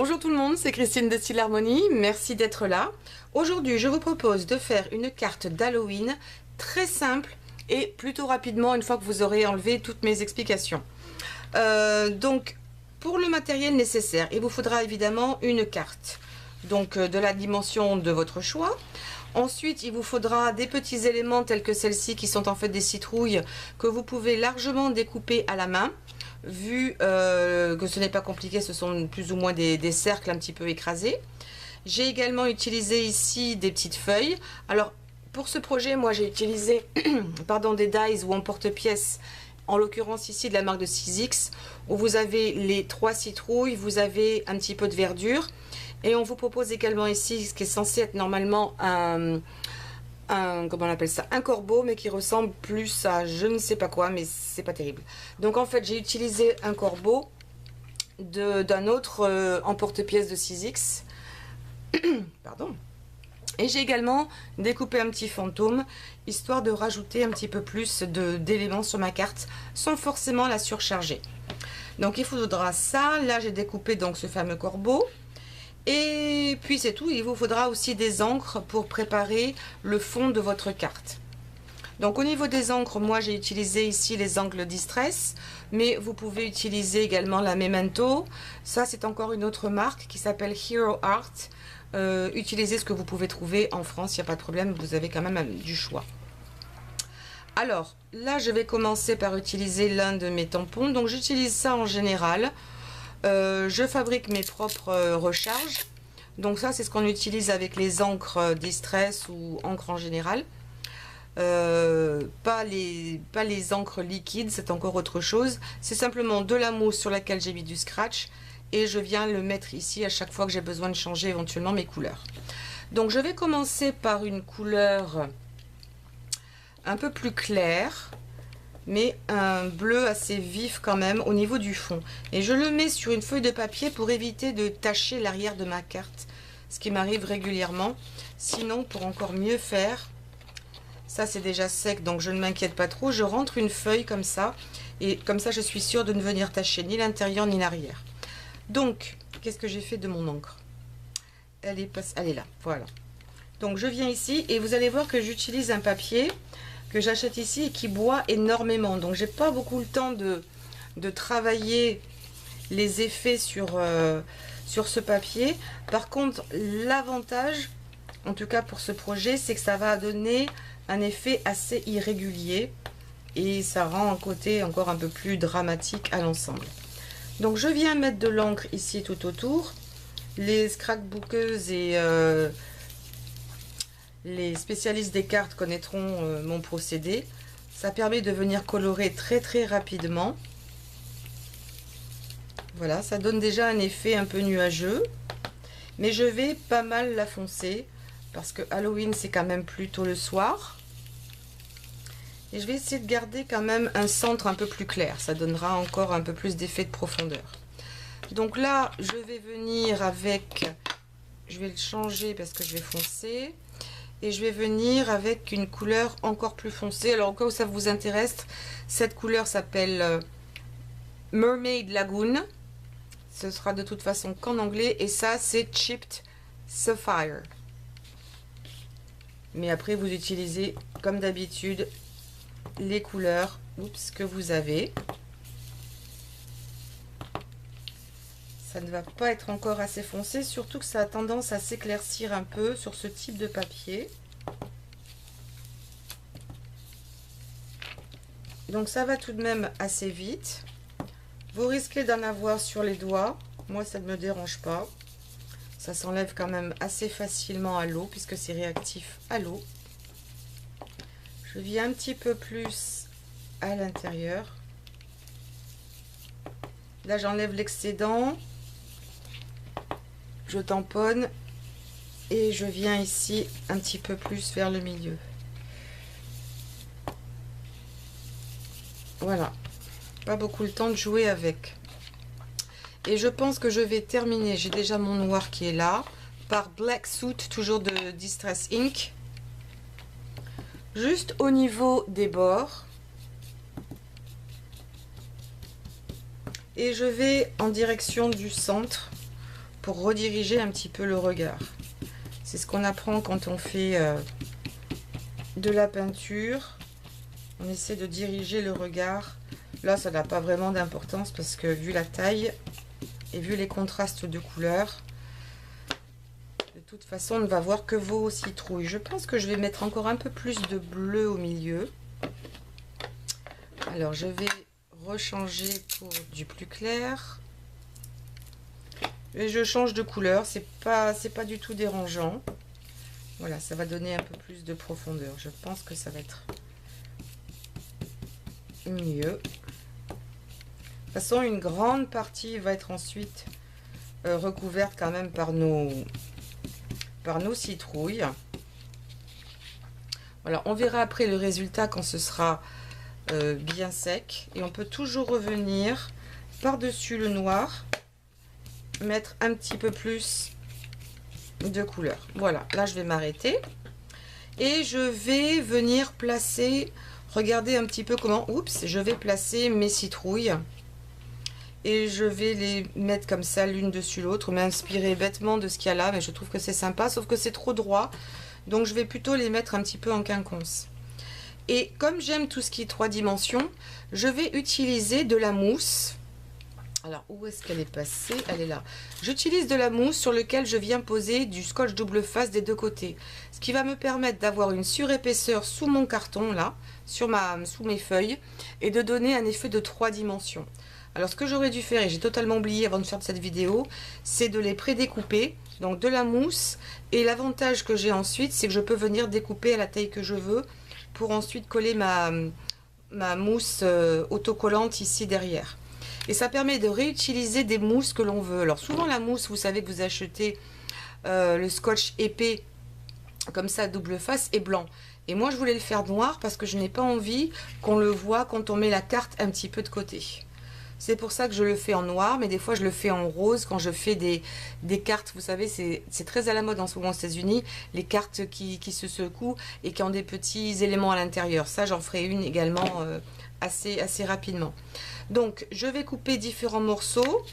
Bonjour tout le monde, c'est Christine de Style Harmonie, merci d'être là. Aujourd'hui, je vous propose de faire une carte d'Halloween très simple et plutôt rapidement une fois que vous aurez enlevé toutes mes explications. Donc, pour le matériel nécessaire, il vous faudra évidemment une carte, donc de la dimension de votre choix. Ensuite, il vous faudra des petits éléments tels que celles-ci qui sont en fait des citrouilles que vous pouvez largement découper à la main. Vu que ce n'est pas compliqué, ce sont plus ou moins des cercles un petit peu écrasés. J'ai également utilisé ici des petites feuilles. Alors pour ce projet, moi j'ai utilisé pardon, des dies ou emporte-pièces, en l'occurrence ici de la marque de 6X, où vous avez les 3 citrouilles, vous avez un petit peu de verdure. Et on vous propose également ici ce qui est censé être normalement comment on appelle ça, un corbeau, mais qui ressemble plus à je ne sais pas quoi, mais c'est pas terrible. Donc en fait j'ai utilisé un corbeau d'un autre emporte-pièce de 6X pardon, et j'ai également découpé un petit fantôme histoire de rajouter un petit peu plus d'éléments sur ma carte sans forcément la surcharger. Donc il faudra ça. Là j'ai découpé donc ce fameux corbeau. Et puis c'est tout, il vous faudra aussi des encres pour préparer le fond de votre carte. Donc au niveau des encres, moi j'ai utilisé ici les encres Distress, mais vous pouvez utiliser également la Memento. Ça c'est encore une autre marque qui s'appelle Hero Art. Utilisez ce que vous pouvez trouver en France, il n'y a pas de problème, vous avez quand même du choix. Alors là je vais commencer par utiliser l'un de mes tampons, donc j'utilise ça en général. Je fabrique mes propres recharges, donc ça c'est ce qu'on utilise avec les encres Distress ou encre en général, pas les encres liquides, c'est encore autre chose. C'est simplement de la mousse sur laquelle j'ai mis du scratch et je viens le mettre ici à chaque fois que j'ai besoin de changer éventuellement mes couleurs. Donc je vais commencer par une couleur un peu plus claire, mais un bleu assez vif quand même au niveau du fond, et je le mets sur une feuille de papier pour éviter de tacher l'arrière de ma carte, ce qui m'arrive régulièrement. Sinon, pour encore mieux faire, ça c'est déjà sec donc je ne m'inquiète pas trop, je rentre une feuille comme ça, et comme ça je suis sûre de ne venir tacher ni l'intérieur ni l'arrière. Donc qu'est-ce que j'ai fait de mon encre? Elle est là, voilà. Donc je viens ici et vous allez voir que j'utilise un papier que j'achète ici et qui boit énormément, donc j'ai pas beaucoup le temps de travailler les effets sur ce papier. Par contre l'avantage, en tout cas pour ce projet, c'est que ça va donner un effet assez irrégulier et ça rend un côté encore un peu plus dramatique à l'ensemble. Donc je viens mettre de l'encre ici tout autour. Les scrapbookeuses et les spécialistes des cartes connaîtront mon procédé. Ça permet de venir colorer très rapidement. Voilà, ça donne déjà un effet un peu nuageux. Mais je vais pas mal la foncer parce que Halloween c'est quand même plutôt le soir. Et je vais essayer de garder quand même un centre un peu plus clair. Ça donnera encore un peu plus d'effet de profondeur. Donc là, je vais venir avec... Je vais le changer parce que je vais foncer. Et je vais venir avec une couleur encore plus foncée. Alors au cas où ça vous intéresse, cette couleur s'appelle Mermaid Lagoon. Ce sera de toute façon qu'en anglais. Et ça c'est Chipped Sapphire. Mais après vous utilisez comme d'habitude les couleurs que vous avez. Ça ne va pas être encore assez foncé, surtout que ça a tendance à s'éclaircir un peu sur ce type de papier. Donc ça va tout de même assez vite. Vous risquez d'en avoir sur les doigts. Moi ça ne me dérange pas. Ça s'enlève quand même assez facilement à l'eau puisque c'est réactif à l'eau. Je viens un petit peu plus à l'intérieur. Là j'enlève l'excédent. Je tamponne et je viens ici un petit peu plus vers le milieu. Voilà, pas beaucoup le temps de jouer avec. Et je pense que je vais terminer, j'ai déjà mon noir qui est là, par Black Suit, toujours de Distress Ink. Juste au niveau des bords. Et je vais en direction du centre pour rediriger un petit peu le regard. C'est ce qu'on apprend quand on fait de la peinture. On essaie de diriger le regard. Là, ça n'a pas vraiment d'importance parce que vu la taille et vu les contrastes de couleurs, de toute façon, on ne va voir que vos citrouilles. Je pense que je vais mettre encore un peu plus de bleu au milieu. Alors, je vais rechanger pour du plus clair. Et je change de couleur, c'est pas du tout dérangeant. Voilà, ça va donner un peu plus de profondeur. Je pense que ça va être mieux. De toute façon, une grande partie va être ensuite recouverte quand même par nos citrouilles. Voilà, on verra après le résultat quand ce sera bien sec. Et on peut toujours revenir par-dessus le noir, mettre un petit peu plus de couleur. Voilà, là je vais m'arrêter et je vais venir placer, regardez un petit peu comment, oups, je vais placer mes citrouilles et je vais les mettre comme ça l'une dessus l'autre, m'inspirer bêtement de ce qu'il y a là, mais je trouve que c'est sympa, sauf que c'est trop droit, donc je vais plutôt les mettre un petit peu en quinconce. Et comme j'aime tout ce qui est 3 dimensions, je vais utiliser de la mousse. Alors, où est-ce qu'elle est passée? Elle est là. J'utilise de la mousse sur laquelle je viens poser du scotch double face des deux côtés. Ce qui va me permettre d'avoir une surépaisseur sous mon carton, là, sous mes feuilles, et de donner un effet de 3 dimensions. Alors, ce que j'aurais dû faire, et j'ai totalement oublié avant de faire cette vidéo, c'est de les pré-découper, donc de la mousse. Et l'avantage que j'ai ensuite, c'est que je peux venir découper à la taille que je veux, pour ensuite coller ma mousse autocollante ici derrière. Et ça permet de réutiliser des mousses que l'on veut. Alors souvent la mousse, vous savez que vous achetez le scotch épais comme ça double face est blanc. Et moi je voulais le faire noir parce que je n'ai pas envie qu'on le voit quand on met la carte un petit peu de côté. C'est pour ça que je le fais en noir, mais des fois je le fais en rose quand je fais des cartes. Vous savez, c'est très à la mode en ce moment aux États-Unis, les cartes qui se secouent et qui ont des petits éléments à l'intérieur. Ça, j'en ferai une également assez rapidement. Donc, je vais couper différents morceaux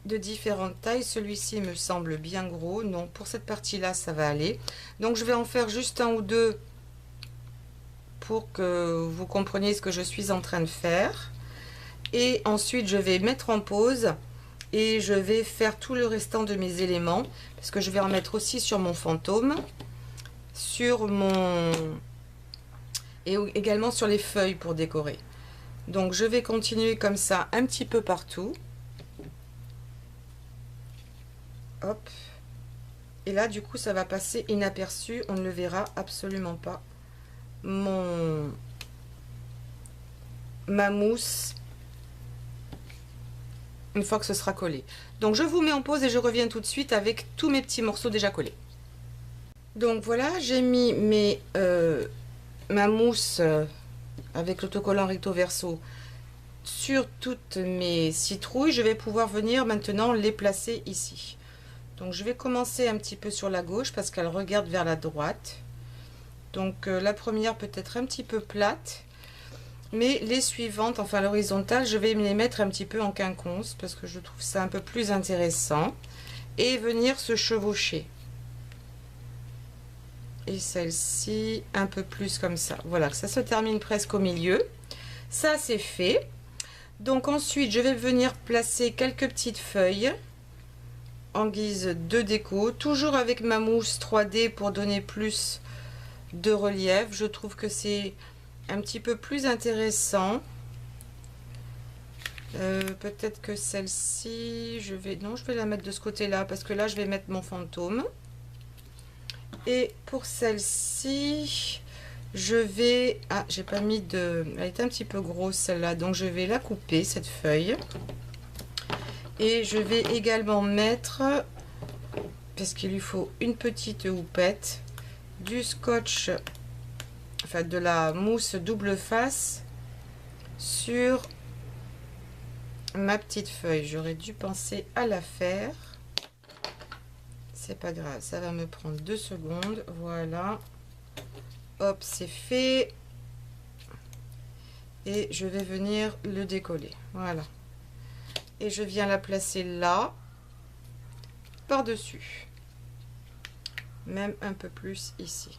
de différentes tailles. Celui-ci me semble bien gros. Non, pour cette partie-là, ça va aller. Donc, je vais en faire juste un ou deux pour que vous compreniez ce que je suis en train de faire. Et ensuite, je vais mettre en pause et je vais faire tout le restant de mes éléments parce que je vais en mettre aussi sur mon fantôme, sur mon... et également sur les feuilles pour décorer. Donc je vais continuer comme ça un petit peu partout. Hop. Et là du coup ça va passer inaperçu, on ne le verra absolument pas. Ma mousse, une fois que ce sera collé. Donc je vous mets en pause et je reviens tout de suite avec tous mes petits morceaux déjà collés. Donc voilà, j'ai mis ma mousse avec l'autocollant recto verso sur toutes mes citrouilles. Je vais pouvoir venir maintenant les placer ici. Donc je vais commencer un petit peu sur la gauche parce qu'elle regarde vers la droite. Donc la première peut être un petit peu plate, mais les suivantes, enfin l'horizontale, je vais me les mettre un petit peu en quinconce parce que je trouve ça un peu plus intéressant et venir se chevaucher. Et celle-ci un peu plus comme ça. Voilà, ça se termine presque au milieu. Ça c'est fait. Donc ensuite je vais venir placer quelques petites feuilles en guise de déco, toujours avec ma mousse 3D pour donner plus de relief. Je trouve que c'est un petit peu plus intéressant. Peut-être que celle-ci je vais la mettre de ce côté là parce que là je vais mettre mon fantôme. Et pour celle-ci, je vais... Ah, j'ai pas mis de... Elle est un petit peu grosse celle-là, donc je vais la couper, cette feuille. Et je vais également mettre, parce qu'il lui faut une petite houppette, du scotch, enfin de la mousse double face sur ma petite feuille. J'aurais dû penser à la faire. C'est pas grave, ça va me prendre 2 secondes. Voilà, hop, c'est fait. Et je vais venir le décoller. Voilà, et je viens la placer là par-dessus. Même un peu plus ici.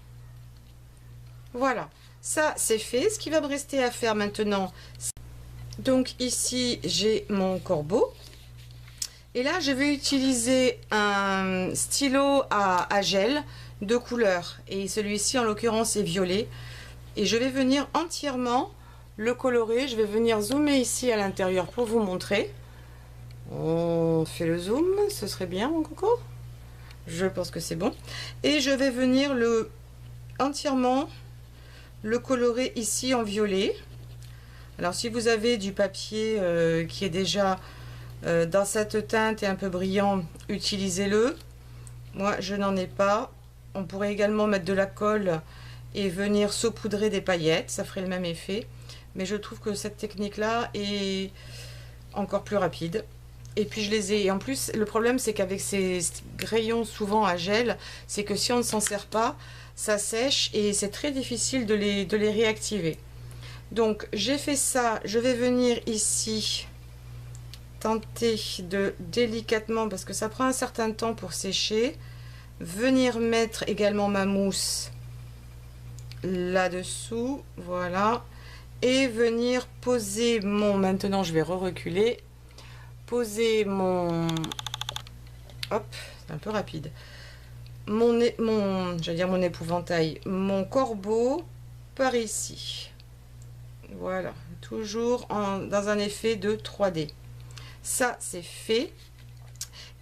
Voilà, ça c'est fait. Ce qui va me rester à faire maintenant, donc ici j'ai mon corbeau. Et là, je vais utiliser un stylo à gel de couleur. Et celui-ci, en l'occurrence, est violet. Et je vais venir entièrement le colorer. Je vais venir zoomer ici à l'intérieur pour vous montrer. On fait le zoom, ce serait bien, mon coco. Je pense que c'est bon. Et je vais venir entièrement le colorer ici en violet. Alors, si vous avez du papier qui est déjà dans cette teinte et un peu brillant, utilisez-le. Moi je n'en ai pas. On pourrait également mettre de la colle et venir saupoudrer des paillettes, ça ferait le même effet, mais je trouve que cette technique là est encore plus rapide. Et puis je les ai, et en plus le problème c'est qu'avec ces crayons souvent à gel, c'est que si on ne s'en sert pas, ça sèche et c'est très difficile de les réactiver. Donc j'ai fait ça, je vais venir ici tenter de délicatement, parce que ça prend un certain temps pour sécher, venir mettre également ma mousse là-dessous, voilà, et venir poser mon, maintenant je vais reculer, poser mon, hop, c'est un peu rapide, j'allais dire mon épouvantail, mon corbeau par ici, voilà, toujours dans un effet de 3D. Ça c'est fait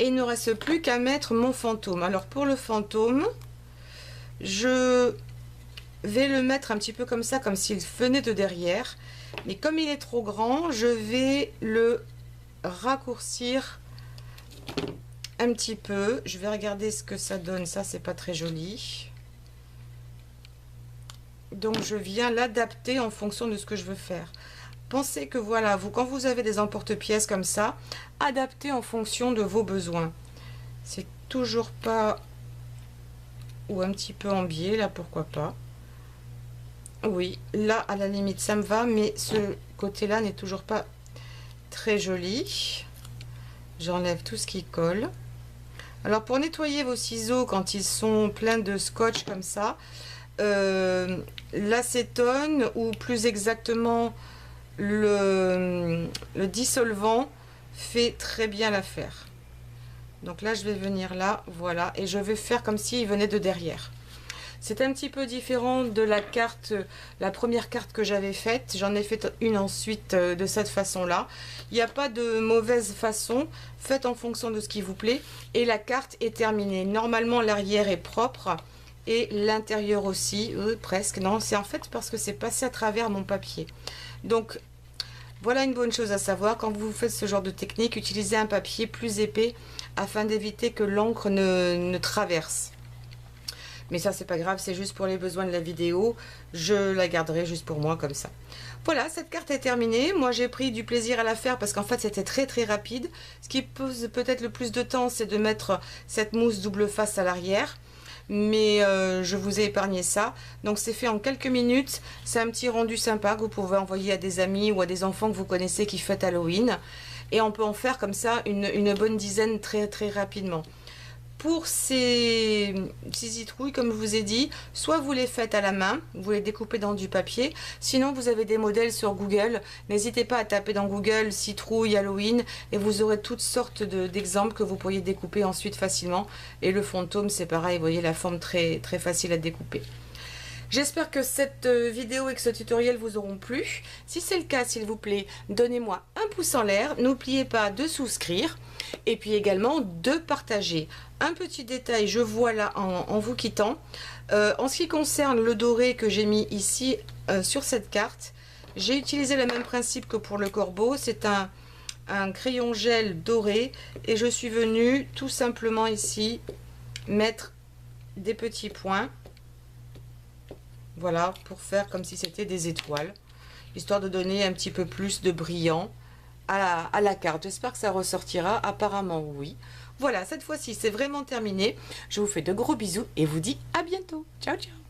et il ne reste plus qu'à mettre mon fantôme. Alors pour le fantôme, je vais le mettre un petit peu comme ça, comme s'il venait de derrière, mais comme il est trop grand, je vais le raccourcir un petit peu. Je vais regarder ce que ça donne. Ça c'est pas très joli, donc je viens l'adapter en fonction de ce que je veux faire. Pensez que voilà, vous, quand vous avez des emporte-pièces comme ça, adaptez en fonction de vos besoins. C'est toujours pas, ou un petit peu en biais, là pourquoi pas. Oui, là à la limite ça me va, mais ce côté-là n'est toujours pas très joli. J'enlève tout ce qui colle. Alors pour nettoyer vos ciseaux quand ils sont pleins de scotch comme ça, l'acétone ou plus exactement le dissolvant fait très bien l'affaire. Donc là je vais venir là, voilà, et je vais faire comme s'il venait de derrière. C'est un petit peu différent de la carte, la première carte que j'avais faite. J'en ai fait une ensuite de cette façon là. Il n'y a pas de mauvaise façon, faites en fonction de ce qui vous plaît. Et la carte est terminée. Normalement l'arrière est propre et l'intérieur aussi, presque. Non, c'est en fait parce que c'est passé à travers mon papier. Donc voilà une bonne chose à savoir, quand vous faites ce genre de technique, utilisez un papier plus épais afin d'éviter que l'encre ne traverse. Mais ça c'est pas grave, c'est juste pour les besoins de la vidéo, je la garderai juste pour moi comme ça. Voilà, cette carte est terminée. Moi j'ai pris du plaisir à la faire parce qu'en fait c'était très rapide. Ce qui pose peut-être le plus de temps, c'est de mettre cette mousse double face à l'arrière. Mais je vous ai épargné ça, donc c'est fait en quelques minutes. C'est un petit rendu sympa que vous pouvez envoyer à des amis ou à des enfants que vous connaissez qui fêtent Halloween, et on peut en faire comme ça une bonne dizaine très rapidement. Pour ces citrouilles, comme je vous ai dit, soit vous les faites à la main, vous les découpez dans du papier, sinon vous avez des modèles sur Google. N'hésitez pas à taper dans Google citrouille Halloween et vous aurez toutes sortes d'exemples que vous pourriez découper ensuite facilement. Et le fantôme c'est pareil, vous voyez la forme très facile à découper. J'espère que cette vidéo et que ce tutoriel vous auront plu. Si c'est le cas, s'il vous plaît, donnez-moi un pouce en l'air. N'oubliez pas de souscrire et puis également de partager. Un petit détail, je vois là en vous quittant. En ce qui concerne le doré que j'ai mis ici sur cette carte, j'ai utilisé le même principe que pour le corbeau. C'est un crayon gel doré et je suis venue tout simplement ici mettre des petits points. Voilà, pour faire comme si c'était des étoiles, histoire de donner un petit peu plus de brillant à la carte. J'espère que ça ressortira, apparemment oui. Voilà, cette fois-ci c'est vraiment terminé. Je vous fais de gros bisous et vous dis à bientôt. Ciao ciao.